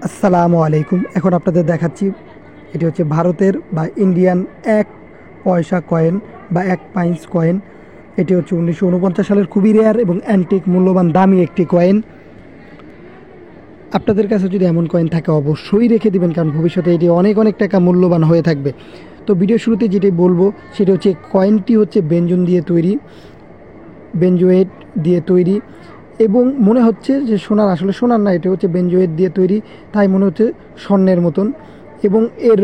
আসসালামু আলাইকুম। এখন আপনাদের দেখাচ্ছি, এটি হচ্ছে ভারতের বা ইন্ডিয়ান ১ পয়সা কয়েন বা ১ পাইন্স কয়েন। এটি হচ্ছে ১৯৪৯ সালের খুবই রেয়ার এবং অ্যান্টিক মূল্যবান দামি একটি কয়েন। আপনাদের কাছে যদি এমন কয়েন থাকে অবশ্যই রেখে দিবেন, কারণ ভবিষ্যতে এটি অনেক অনেক টাকা মূল্যবান হয়ে থাকবে। তো ভিডিও শুরুতে যেটি বলবো সেটা হচ্ছে কয়েনটি হচ্ছে বেঞ্জন দিয়ে তৈরি, বেঞ্জোয়েট দিয়ে তৈরি, এবং মনে হচ্ছে যে সোনার, আসলে সোনার না, এটা হচ্ছে বেঞ্জোয়েট দিয়ে তৈরি, তাই মনে হচ্ছে স্বর্ণের মতন। এবং এর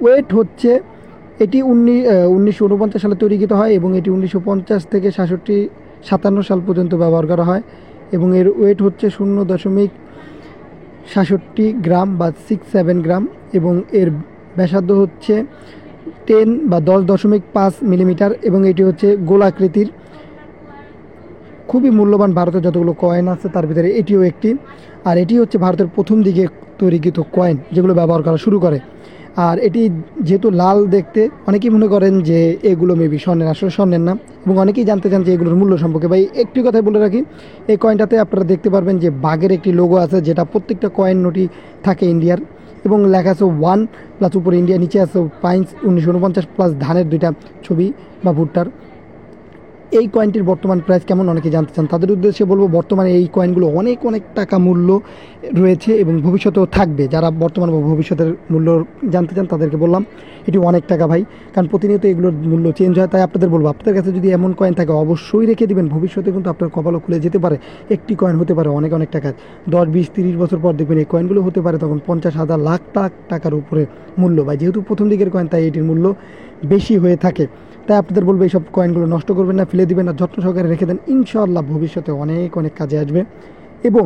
ওয়েট হচ্ছে, এটি ১৯৪৯ সালে তৈরিকৃত হয় এবং এটি ১৯৫০ থেকে ৬৭-৫৭ সাল পর্যন্ত ব্যবহার করা হয়। এবং এর ওয়েট হচ্ছে ০.৬৭ গ্রাম বা ৬-৭ গ্রাম, এবং এর ব্যাসার্ধ হচ্ছে ১০ বা ১০.৫ মিলিমিটার, এবং এটি হচ্ছে গোলাকৃতির। খুবই মূল্যবান ভারতের যতগুলো কয়েন আছে তার ভিতরে এটিও একটি। আর এটি হচ্ছে ভারতের প্রথম দিকে তৈরিকৃত কয়েন যেগুলো ব্যবহার করা শুরু করে। আর এটি যেহেতু লাল দেখতে, অনেকেই মনে করেন যে এগুলো মেবি স্বর্ণের, আসলে স্বর্ণের না। এবং অনেকেই জানতে চান যে এগুলোর মূল্য সম্পর্কে। ভাই একটি কথাই বলে রাখি, এই কয়েনটাতে আপনারা দেখতে পারবেন যে বাঘের একটি লোগো আছে, যেটা প্রত্যেকটা কয়েন নোটই থাকে ইন্ডিয়ার, এবং লেখা আছে 1 প্লাস উপরে ইন্ডিয়া, নিচে আছে পাইন্স ১৯৪৯ প্লাস ধানের দুইটা ছবি বা ভুট্টার। এই কয়েনটির বর্তমান প্রাইস কেমন অনেকে জানতে চান, তাদের উদ্দেশ্যে বলবো বর্তমানে এই কয়েনগুলো অনেক অনেক টাকা মূল্য রয়েছে এবং ভবিষ্যতেও থাকবে। যারা বর্তমান বা ভবিষ্যতের মূল্য জানতে চান তাদেরকে বললাম এটি অনেক টাকা ভাই, কারণ প্রতিনিয়ত এগুলোর মূল্য চেঞ্জ হয়। তাই আপনাদের বলবো, আপনাদের কাছে যদি এমন কয়েন থাকে অবশ্যই রেখে দিবেন। ভবিষ্যতে কিন্তু আপনার কপালও খুলে যেতে পারে। একটি কয়েন হতে পারে অনেক অনেক টাকার, ১০-২০-৩০ বছর পর দেখবেন এই কয়েনগুলো হতে পারে তখন ৫০,০০০ লাখ লাখ টাকার উপরে মূল্য। ভাই যেহেতু প্রথম দিকের কয়েন, তাই এটির মূল্য বেশি হয়ে থাকে। তাই আপনাদের বলবো এইসব কয়েনগুলো নষ্ট করবেন না, ফেলে দিবেন না, যত্ন সহকারে রেখে দেন। ইনশাআল্লাহ ভবিষ্যতে অনেক অনেক কাজে আসবে। এবং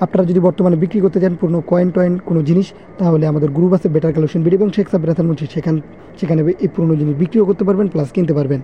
আপনারা যদি বর্তমানে বিক্রি করতে চান পুরনো কয়েন টয়েন কোনো জিনিস, তাহলে আমাদের গ্রুপ আছে বেটার কালেকশন ভিডিও এবং শেখ সাব্বির হাসান মুন্সি, সেখানে এই পুরনো জিনিস বিক্রিও করতে পারবেন প্লাস কিনতে পারবেন।